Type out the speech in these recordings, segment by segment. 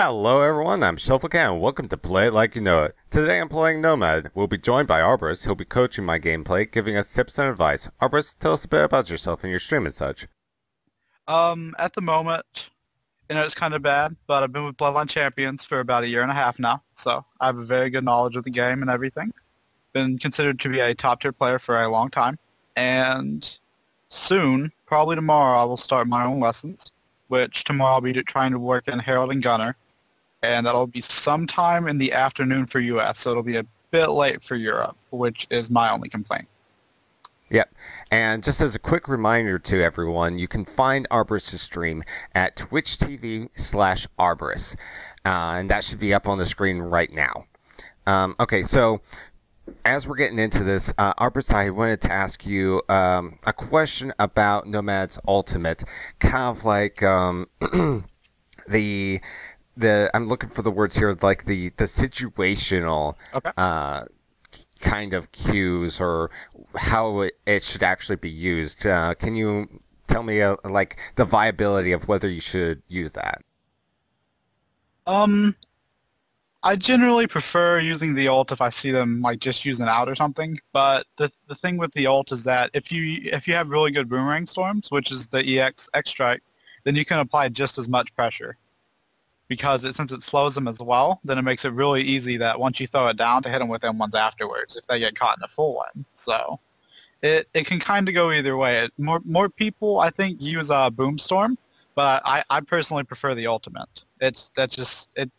Hello everyone, I'm Shufflecat and welcome to Play It Like You Know It. Today I'm playing Nomad. We'll be joined by Arbaris. He'll be coaching my gameplay, giving us tips and advice. Arbaris, tell us a bit about yourself and your stream and such. At the moment, it's kind of bad, but I've been with Bloodline Champions for about a year and a half now, so I have a very good knowledge of the game and everything. Been considered to be a top tier player for a long time, and soon, probably tomorrow, I will start my own lessons, which tomorrow I'll be trying to work in Herald and Gunner, and that'll be sometime in the afternoon for US, so it'll be a bit late for Europe, which is my only complaint. Yep. And just as a quick reminder to everyone, you can find Arbaris' stream at Twitch TV/Arbaris. And that should be up on the screen right now. Okay, so as we're getting into this, Arbaris, I wanted to ask you a question about Nomad's ultimate. Kind of like the I'm looking for the words here, like the situational Okay. kind of cues or how it should actually be used. Can you tell me like the viability of whether you should use that? Um, I generally prefer using the ult if I see them like just using out or something. But the thing with the ult is that if you have really good boomerang storms, which is the EX X strike, then you can apply just as much pressure because since it slows them as well, then it makes it really easy that once you throw it down to hit them with M1s afterwards if they get caught in a full one. So it can kind of go either way. More people I think use Boomstorm, but I personally prefer the ultimate. It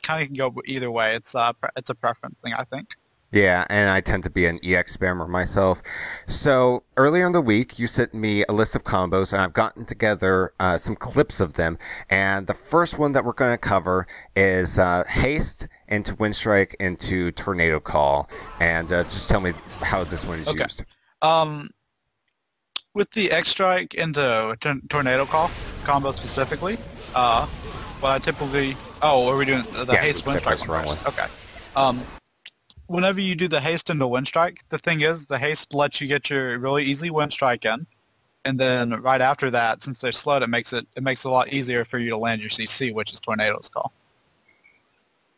kind of can go either way. It's a preference thing, I think. Yeah, and I tend to be an EX spammer myself. So earlier in the week, you sent me a list of combos, and I've gotten together some clips of them. And the first one that we're going to cover is Haste into Windstrike into Tornado Call. And just tell me how this one is Okay. used. Um, with the X strike into Tornado Call combo specifically, what I typically are we doing the Yeah, haste wind strike wrong one one. first? Okay. Um, whenever you do the haste into wind strike, the thing is the haste lets you get your really easy wind strike in, and then right after that, since they're slowed, it makes it a lot easier for you to land your CC, which is Tornado's Call.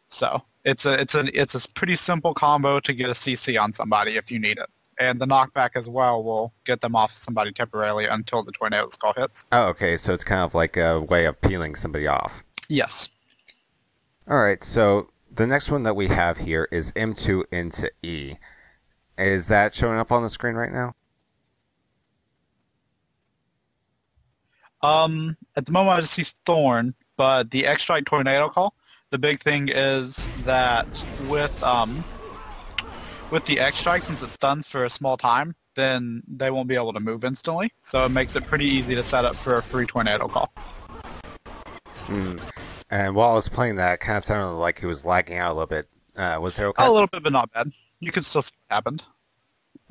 So it's a pretty simple combo to get a CC on somebody if you need it. And the knockback as well will get them off somebody temporarily until the Tornado's Call hits. Oh, okay, so it's kind of like a way of peeling somebody off. Yes. Alright, so the next one that we have here is M2 into E. Is that showing up on the screen right now? At the moment I just see Thorn, but the X-Strike Tornado Call, the big thing is that with the X-Strike, since it stuns for a small time, then they won't be able to move instantly, so it makes it pretty easy to set up for a free Tornado Call. And while I was playing that, it kind of sounded like it was lagging out a little bit. Was it okay? A little bit, but not bad. You can still see what happened.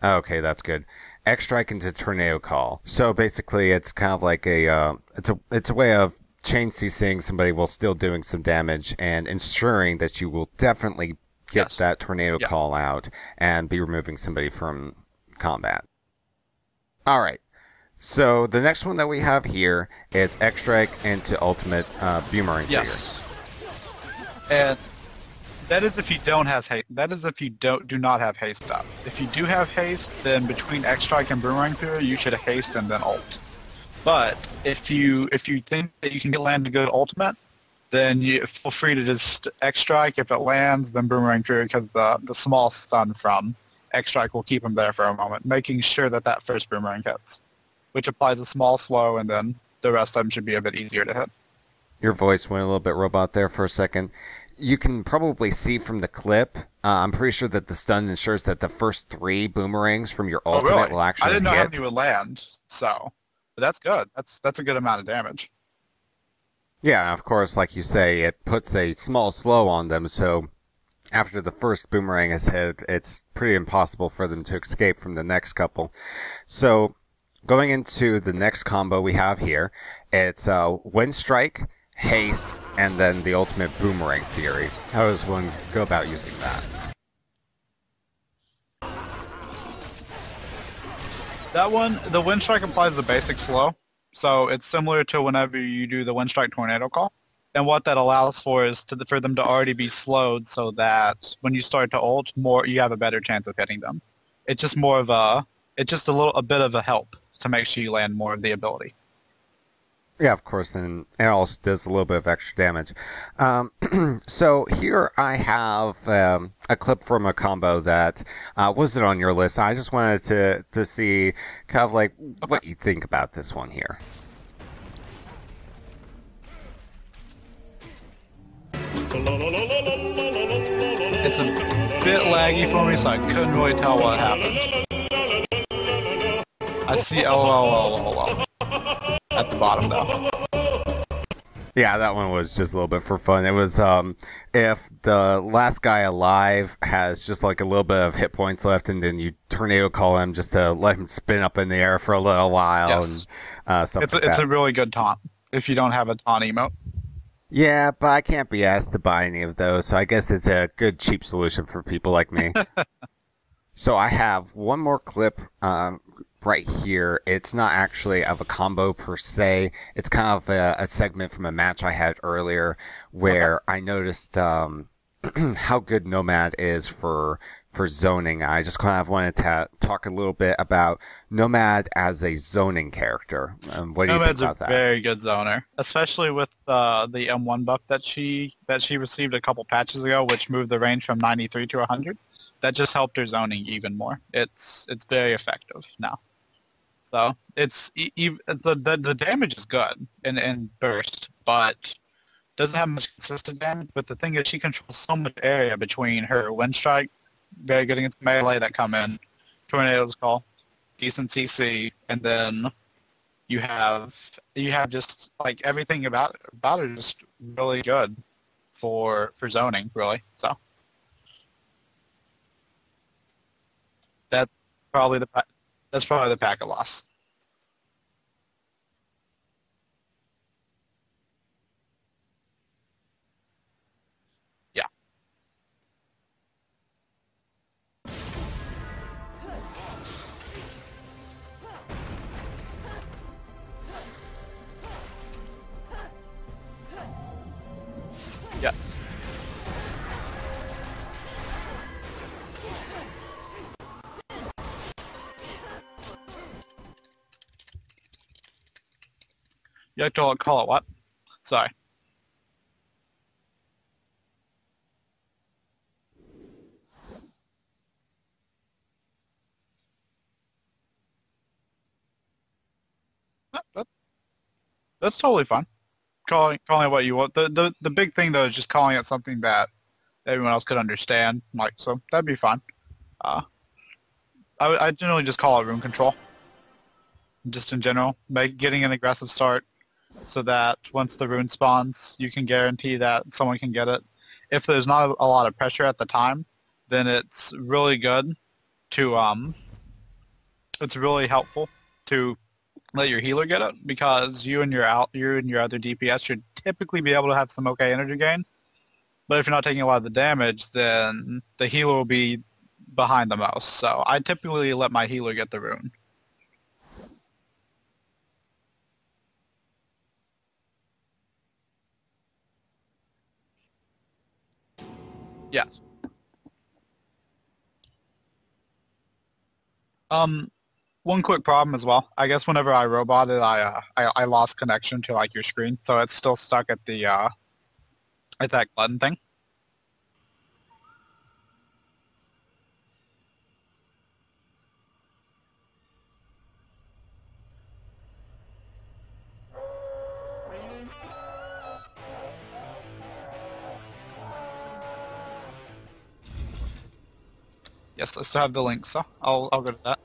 Okay, that's good. X strike into Tornado Call. So basically, it's kind of like it's a way of chain CCing somebody while still doing some damage and ensuring that you will definitely get Yes. that Tornado Yeah. Call out and be removing somebody from combat. All right. So the next one that we have here is X strike into Ultimate Boomerang Figure. Yes. And that is if you don't have haste. That is if you do not have haste up. If you do have haste, then between X strike and boomerang period, you should haste and then ult. But if you think that you can land a good ultimate, then you feel free to just X strike. If it lands, then boomerang period because the small stun from X strike will keep him there for a moment, making sure that that first boomerang hits, which applies a small slow, and then the rest of them should be a bit easier to hit. Your voice went a little bit robot there for a second. You can probably see from the clip, I'm pretty sure that the stun ensures that the first 3 boomerangs from your ultimate Really? will actually I didn't know how hit. many would land, so but that's good. That's a good amount of damage. Yeah, of course, like you say, it puts a small slow on them, so after the first boomerang is hit, it's pretty impossible for them to escape from the next couple. So, going into the next combo we have here, it's Wind Strike, Haste, and then the ultimate Boomerang Fury. How does one go about using that? That one, the Wind Strike applies the basic slow, so it's similar to whenever you do the Wind Strike Tornado Call. And what that allows for is for them to already be slowed, so that when you start to ult, you have a better chance of hitting them. It's just more of it's just a bit of a help to make sure you land more of the ability. Yeah, of course, and it also does a little bit of extra damage. So here I have a clip from a combo that wasn't on your list. I just wanted to see kind of like what you think about this one here. It's a bit laggy for me, so I couldn't really tell what happened. I see LOL at the bottom though. Yeah, that one was just a little bit for fun. It was if the last guy alive has just like a little bit of hit points left, and then you tornado call him just to let him spin up in the air for a little while. Yes. And stuff like that. It's a really good taunt if you don't have a taunt emote. Yeah, but I can't be asked to buy any of those, so I guess it's a good cheap solution for people like me. So I have one more clip right here. It's not actually of a combo per se. It's kind of a segment from a match I had earlier where I noticed how good Nomad is for zoning. I just kind of wanted to talk a little bit about Nomad as a zoning character. What do you think about that? Nomad's a very good zoner, especially with the M1 buff that she received a couple patches ago, which moved the range from 93 to 100. That just helped her zoning even more. It's very effective now. So the damage is good in burst, but doesn't have much consistent damage. But the thing is, she controls so much area between her wind strike, very good against melee that come in, tornadoes call, decent CC, and then you have just like everything about her just really good for zoning, really. So that's probably the pack of loss. Yeah. Yeah. You like to call it what? Sorry. That, that's totally fine. Calling it what you want. The big thing though is just calling it something that everyone else could understand. Like, so that'd be fine. Uh, I generally just call it rune control. Just in general, getting an aggressive start so that once the rune spawns, you can guarantee that someone can get it. If there's not a lot of pressure at the time, then it's really good to it's really helpful to let your healer get it, because you and your other DPS should typically be able to have some okay energy gain. But if you're not taking a lot of the damage, then the healer will be behind the most. So I typically let my healer get the rune. Yes. One quick problem as well. I guess whenever I roboted, I lost connection to like your screen, so it's still stuck at the at that button thing. Yes, I still have the link, so I'll go to that.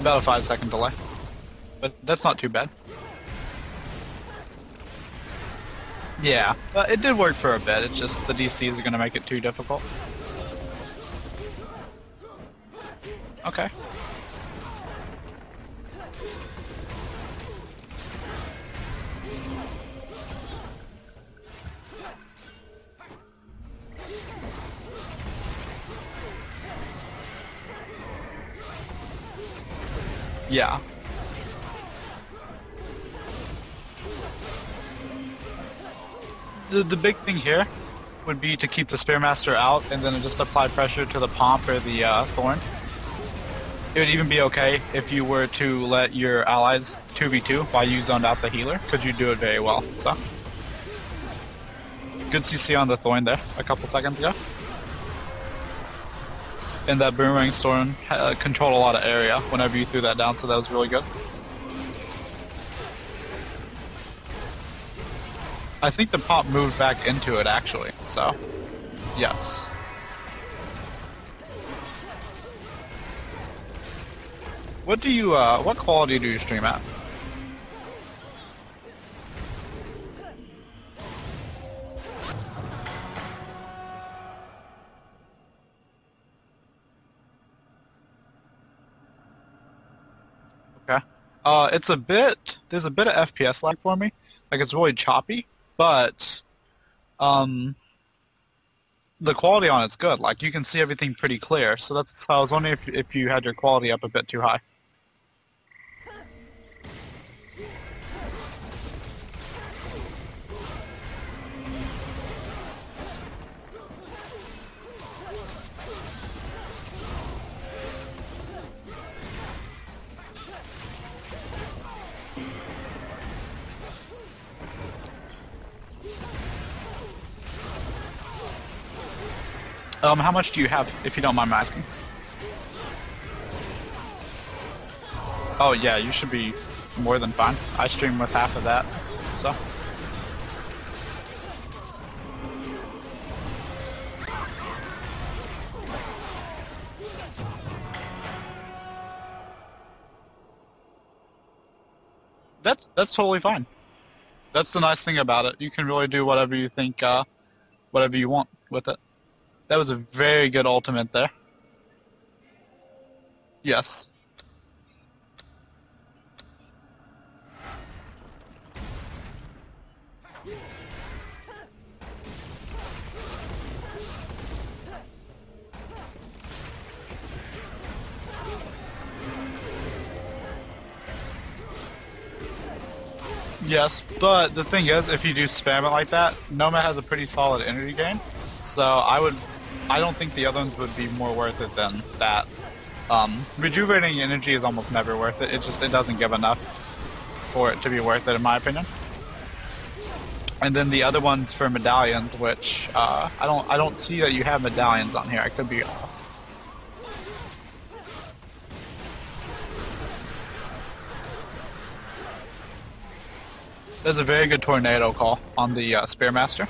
About a 5-second delay, but that's not too bad. Yeah, but it did work for a bit. It's just the DCs are going to make it too difficult. Okay. Yeah. The big thing here would be to keep the Spearmaster out and then just apply pressure to the Pomp or the Thorn. It would even be okay if you were to let your allies 2v2 while you zoned out the healer, because you do it very well. So, good CC on the Thorn there a couple seconds ago. And that Boomerang Storm controlled a lot of area whenever you threw that down, so that was really good. I think the Pomp moved back into it actually, so yes. What quality do you stream at? Okay. There's a bit of FPS lag for me. Like it's really choppy, but the quality on it's good. Like you can see everything pretty clear. So that's how I was wondering if you had your quality up a bit too high. How much do you have, if you don't mind me asking? Oh yeah, you should be more than fine. I stream with half of that, so. That's totally fine. That's the nice thing about it. You can really do whatever you think, whatever you want with it. That was a very good ultimate there. Yes. Yes, but the thing is, if you do spam it like that, Nomad has a pretty solid energy gain, so I don't think the other ones would be more worth it than that. Rejuvenating energy is almost never worth it. It doesn't give enough for it to be worth it, in my opinion. And then the other ones for medallions, which I don't see that you have medallions on here. I could be off. There's a very good tornado call on the Spearmaster.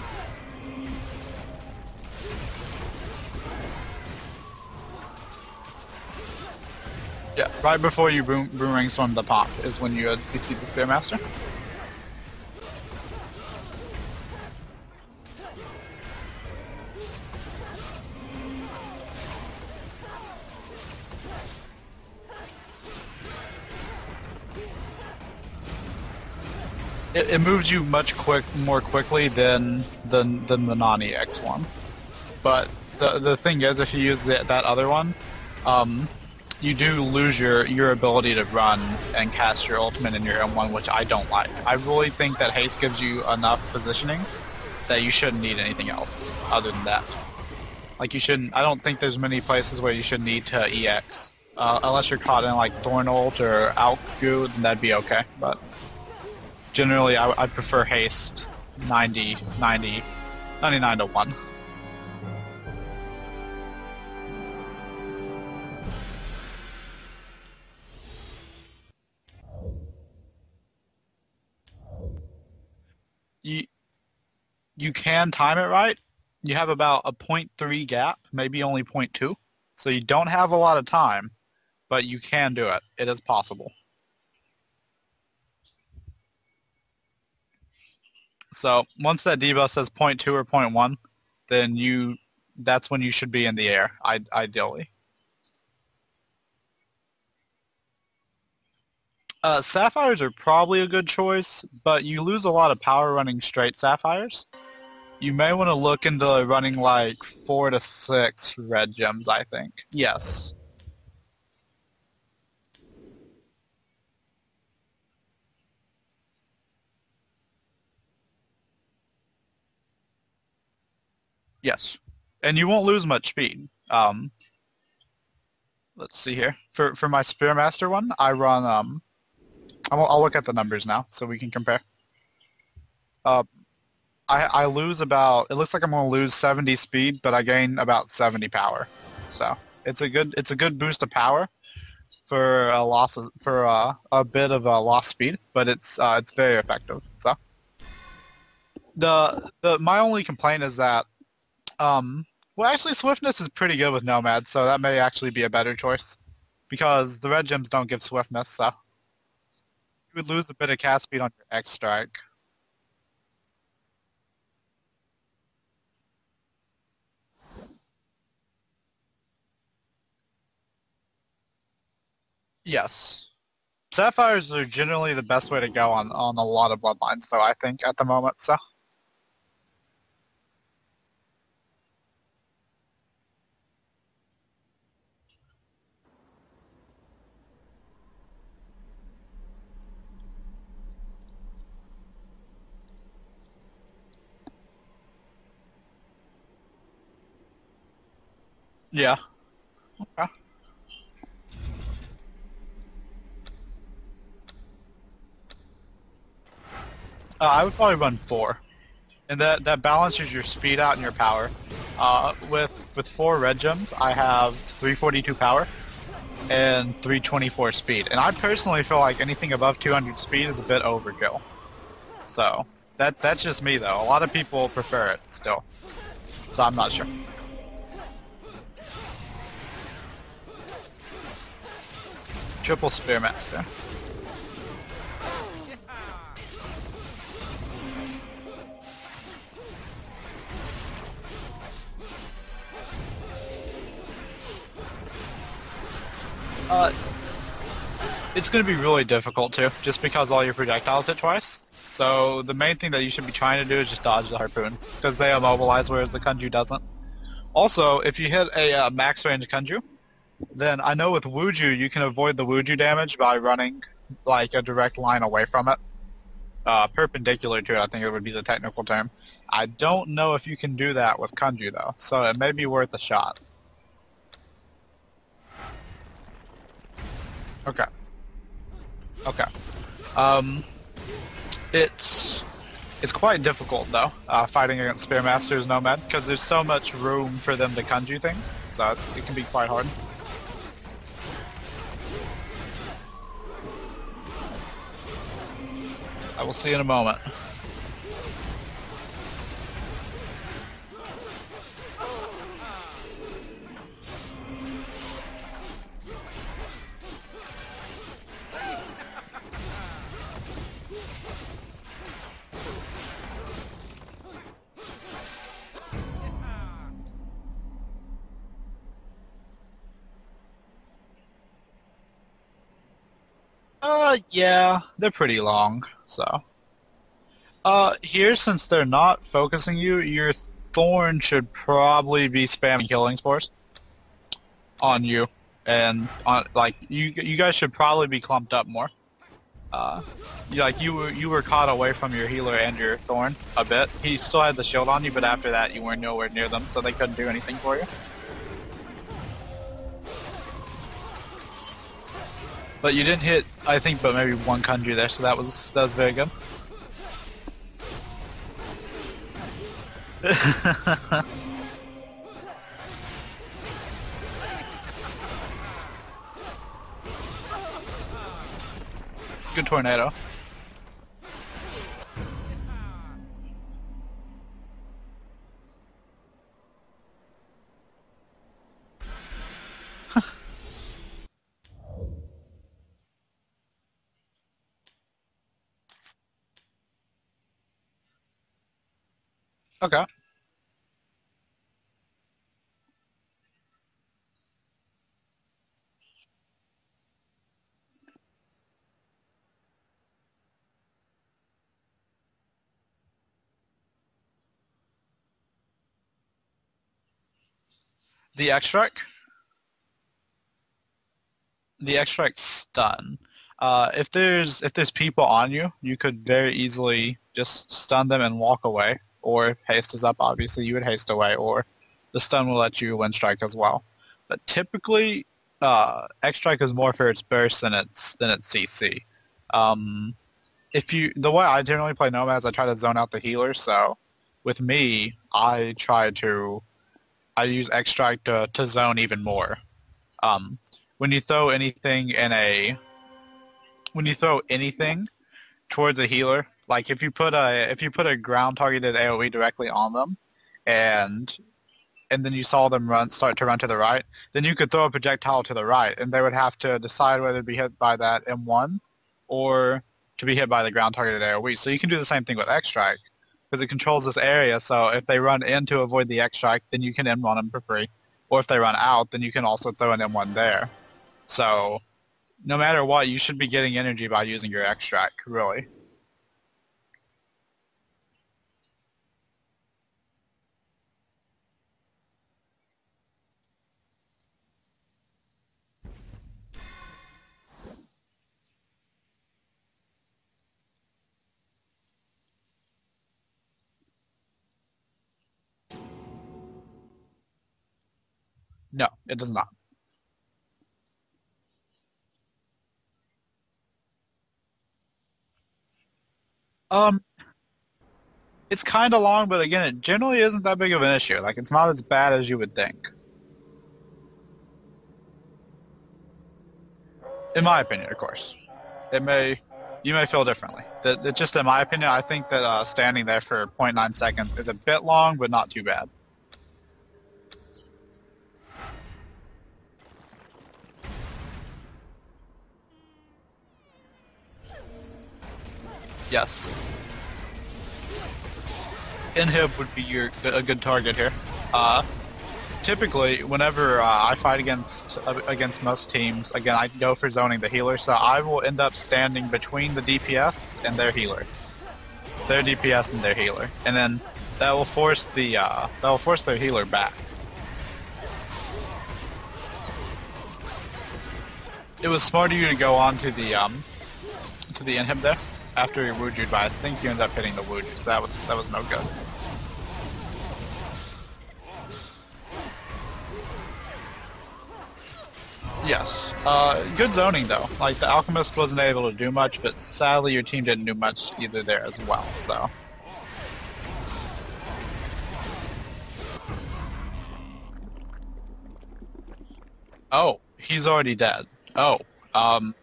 Yeah, right before you Boomerang Storm the Pomp is when you had CC'd the Spearmaster. It moves you much more quickly than the non-EX one. But the thing is, if you use that other one, you do lose your ability to run and cast your ultimate in your M1, which I don't like. I really think that haste gives you enough positioning that you shouldn't need anything else other than that. Like you shouldn't. I don't think there's many places where you should need to EX, unless you're caught in like Thorn ult or Outgo, then that'd be okay. But generally, I prefer haste 99 to 1. You can time it right. You have about a 0.3 gap, maybe only 0.2. So you don't have a lot of time, but you can do it. It is possible. So once that debuff says 0.2 or 0.1, then that's when you should be in the air, ideally. Sapphires are probably a good choice, but you lose a lot of power running straight Sapphires. You may want to look into running like 4 to 6 red gems, I think. Yes. Yes. And you won't lose much speed. Let's see here. For my Spearmaster one, I run I'll look at the numbers now so we can compare. Uh, I lose about, it looks like I'm gonna lose 70 speed, but I gain about 70 power. So it's a good boost of power for a loss of, for a bit of lost speed, but it's very effective. So the my only complaint is that well, actually swiftness is pretty good with Nomad, so that may actually be a better choice because the red gems don't give swiftness, so you would lose a bit of cat speed on your X strike. Yes. Sapphires are generally the best way to go on a lot of bloodlines, though, I think, at the moment, so. Yeah. Okay. I would probably run 4. And that balances your speed out and your power. With 4 red gems, I have 342 power and 324 speed. And I personally feel like anything above 200 speed is a bit overkill. So, that's just me, though. A lot of people prefer it, still. So I'm not sure. Triple Spearmaster. Uh, it's going to be really difficult too, just because all your projectiles hit twice. So the main thing that you should be trying to do is just dodge the harpoons, because they immobilize, whereas the Kunju doesn't. Also, if you hit a max range Kunju, then I know with Wuju you can avoid the Wuju damage by running like a direct line away from it. Perpendicular to it, I think it would be the technical term. I don't know if you can do that with Kunju though, so it may be worth a shot. Okay. Okay. Um, it's quite difficult though, fighting against Spearmasters Nomad, because there's so much room for them to Kunju things, so it can be quite hard. I will see in a moment. Yeah, they're pretty long, so. Here, since they're not focusing you, your Thorn should probably be spamming Killing Spores on you, and on, like, you guys should probably be clumped up more. Uh, you were caught away from your healer and your Thorn a bit. He still had the shield on you, but after that you were nowhere near them, so they couldn't do anything for you. But you didn't hit, I think, but maybe one Kunju there, so that was very good. Good tornado. Okay. The extract? The extract stun. If there's people on you, you could very easily just stun them and walk away. or if haste is up, obviously you would haste away, or the stun will let you wind strike as well. But typically, X strike is more for its burst than its CC. The way I generally play Nomad is I try to zone out the healer. So with me, I use X strike to zone even more. When you throw anything towards a healer, like if you put a ground targeted AoE directly on them, and then you saw them start to run to the right, then you could throw a projectile to the right, and they would have to decide whether to be hit by that M1 or to be hit by the ground targeted AoE. So you can do the same thing with X strike because it controls this area. So if they run in to avoid the X strike, then you can M1 them for free, or if they run out, then you can also throw an M1 there. So no matter what, you should be getting energy by using your X strike, really. No, it does not. Um, it's kind of long, but again, it generally isn't that big of an issue. Like, it's not as bad as you would think. In my opinion, of course. You may feel differently. Just in my opinion, I think that standing there for 0.9 seconds is a bit long, but not too bad. Yes. Inhib would be a good target here. Typically, whenever I fight against most teams, again, I go for zoning the healer, so I will end up standing between the DPS and their healer. Their DPS and their healer. And then that will force their healer back. It was smart of you to go on to the inhib there after your Wuju'd, but I think you ended up hitting the Wuju, so that was no good. Yes. Good zoning though. Like the Alchemist wasn't able to do much, but sadly your team didn't do much either there as well, so. Oh, he's already dead. Oh, I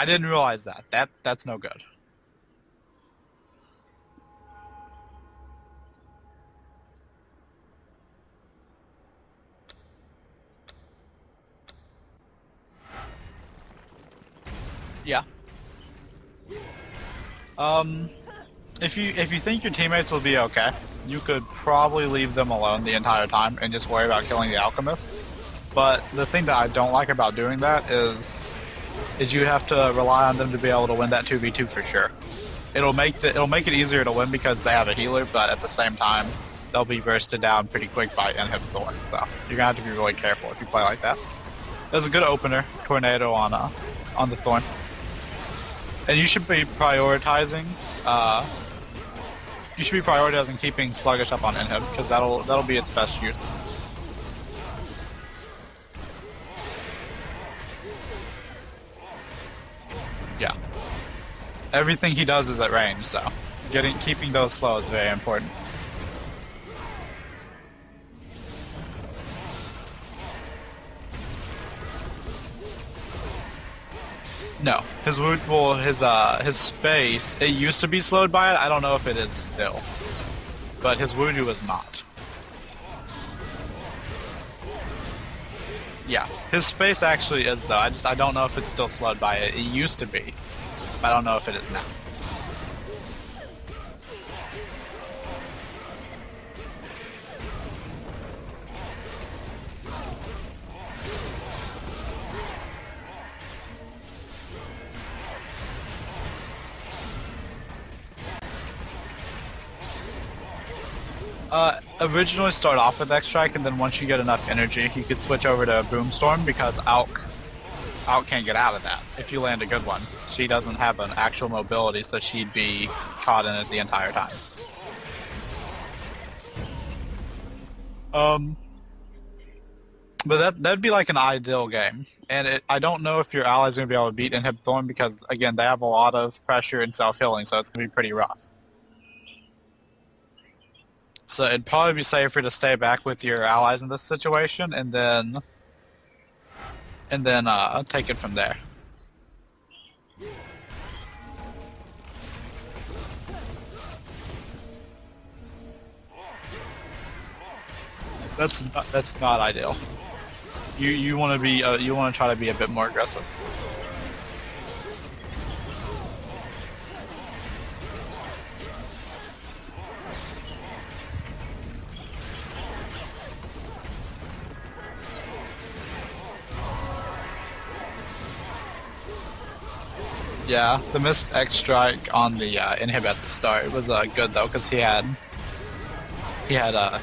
didn't realize that. That's no good. Yeah. If you think your teammates will be okay, you could probably leave them alone the entire time and just worry about killing the Alchemist. But the thing that I don't like about doing that is you have to rely on them to be able to win that 2v2 for sure. It'll make it easier to win because they have a healer, but at the same time, they'll be bursted down pretty quick by Inhib Thorn. So you're gonna have to be really careful if you play like that. There's a good opener, Tornado on the Thorn, and you should be prioritizing. Keeping Sluggish up on Inhib because that'll be its best use. Yeah. Everything he does is at range, so keeping those slow is very important. No, his space, it used to be slowed by it. I don't know if it is still, but his Wuju is not. Yeah, his space actually is though. I don't know if it's still slowed by it. It used to be, but I don't know if it is now. Originally start off with X-Strike, and then once you get enough energy, you could switch over to Boomstorm because Alk can't get out of that if you land a good one. She doesn't have an actual mobility, so she'd be caught in it the entire time. Um, but that'd be like an ideal game. And I don't know if your ally's going to be able to beat Inhib Thorn because, again, they have a lot of pressure and self-healing, so it's going to be pretty rough. So it'd probably be safer to stay back with your allies in this situation and then take it from there. That's not ideal. You want to be you want to try to be a bit more aggressive. Yeah, the missed X strike on the inhib at the start was good though because he had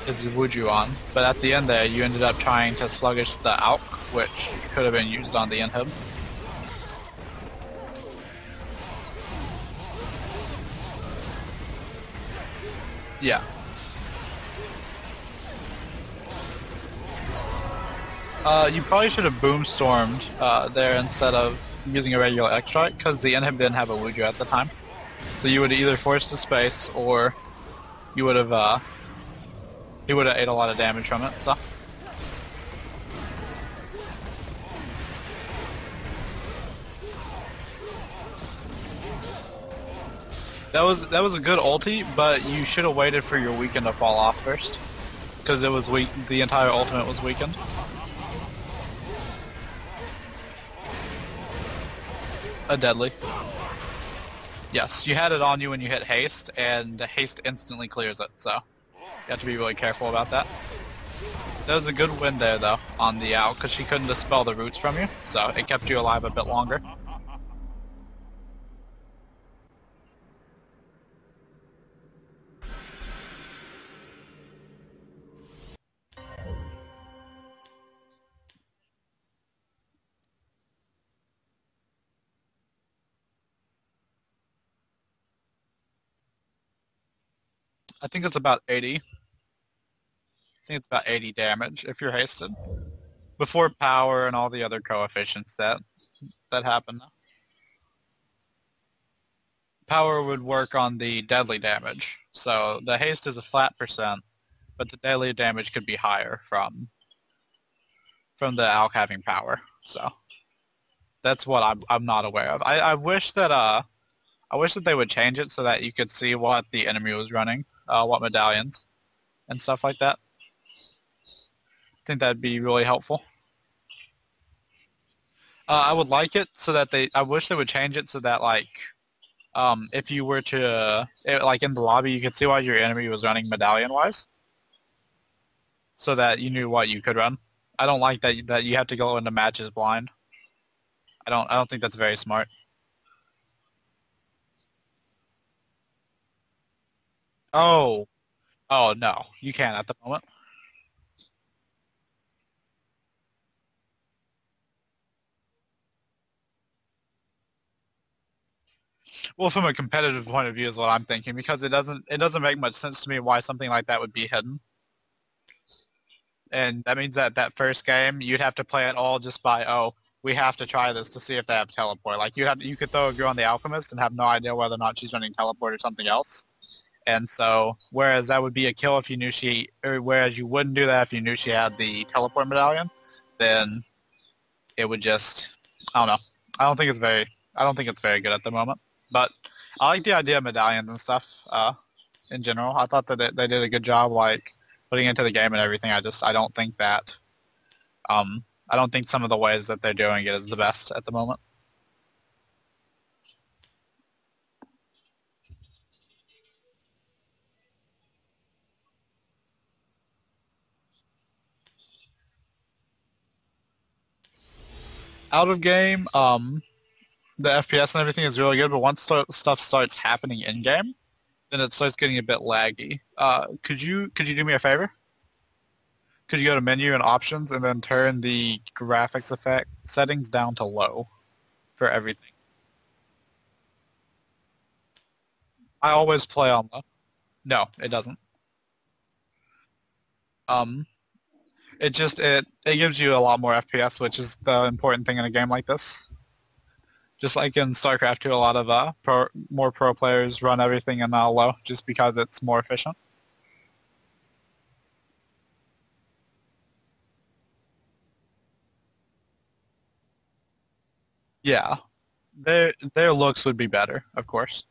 his Wuju on, but at the end there you ended up trying to sluggish the Alk, which could have been used on the inhib. Yeah. You probably should have boomstormed there instead of using a regular X strike because the inhib didn't have a Wuju at the time. So you would have either forced a space or you would have he would have ate a lot of damage from it. So. That was a good ulti, but you should have waited for your weaken to fall off first, because it was weak. The entire ultimate was weakened. A deadly. Yes, you had it on you when you hit haste, and haste instantly clears it. So you have to be really careful about that. That was a good win there though on the out, because she couldn't dispel the roots from you, so it kept you alive a bit longer. I think it's about 80. I think it's about 80 damage if you're hasted. Before power and all the other coefficients that happen. Power would work on the deadly damage. So the haste is a flat percent, but the deadly damage could be higher from the alk having power. So that's what I'm not aware of. I wish that they would change it so that you could see what the enemy was running, what medallions and stuff like that. I think that'd be really helpful. I would like it so that I wish they would change it so that like if you were to like in the lobby you could see what your enemy was running medallion wise, so that you knew what you could run. I don't like that you have to go into matches blind. I don't think that's very smart. Oh, oh no, you can't at the moment. Well, from a competitive point of view is what I'm thinking, because it doesn't make much sense to me why something like that would be hidden. And that means that that first game you'd have to play it all just by, oh, we have to try this to see if they have teleport. Like you could throw a girl on the alchemist and have no idea whether or not she's running teleport or something else. And so, whereas that would be a kill if you knew or whereas you wouldn't do that if you knew she had the teleport medallion, then it would just, I don't know. I don't think it's very good at the moment. But I like the idea of medallions and stuff, in general. I thought that they did a good job, like, putting into the game and everything. I don't think that, I don't think some of the ways that they're doing it is the best at the moment. Out of game, the FPS and everything is really good, but once stuff starts happening in game, then it starts getting a bit laggy. Could you do me a favor? Could you go to menu and options and then turn the graphics effect settings down to low for everything? I always play on low. No, it doesn't. It gives you a lot more FPS, which is the important thing in a game like this. Just like in StarCraft 2, a lot of more pro players run everything in low just because it's more efficient. Yeah, their looks would be better, of course.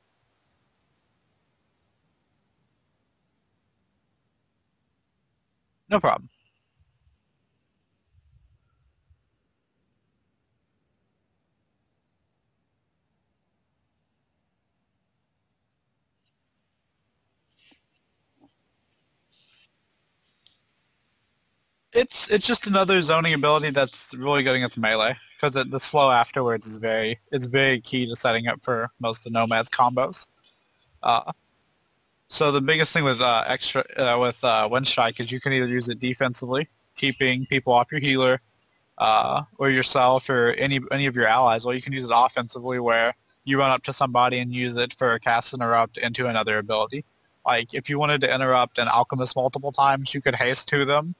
No problem. It's just another zoning ability that's really good against melee because the slow afterwards is very key to setting up for most of the Nomad's combos. Uh, so the biggest thing with Wind Strike is you can either use it defensively, keeping people off your healer, or yourself or any of your allies, or you can use it offensively where you run up to somebody and use it for a cast interrupt into another ability. Like if you wanted to interrupt an alchemist multiple times, you could haste to them.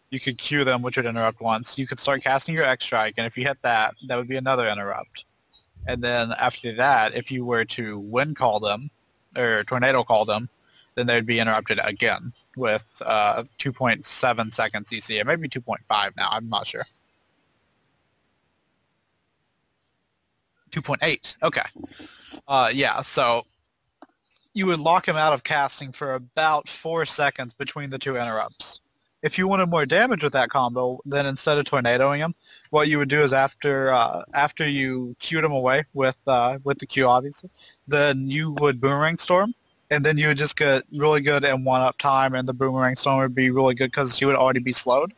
You could Q them, which would interrupt once. You could start casting your X Strike, and if you hit that, that would be another interrupt. And then after that, if you were to wind call them, or tornado call them, then they'd be interrupted again with 2.7 seconds CC. It may be 2.5 now, I'm not sure. 2.8, okay. Yeah, so you would lock him out of casting for about 4 seconds between the two interrupts. If you wanted more damage with that combo, then instead of tornadoing him, what you would do is after you queued him away with the Q obviously, then you would boomerang storm, and then you would just get really good in 1-up time, and the boomerang storm would be really good because she would already be slowed,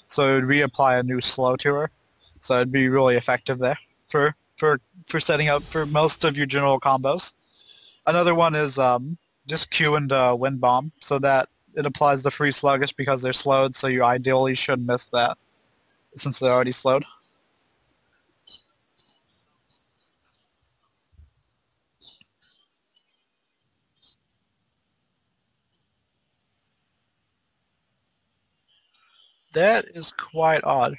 so it would reapply a new slow to her, so it'd be really effective there for for for setting up for most of your general combos. Another one is just Q and Wind Bomb, so that it applies the free sluggish because they're slowed, so you ideally should miss that since they're already slowed. That is quite odd.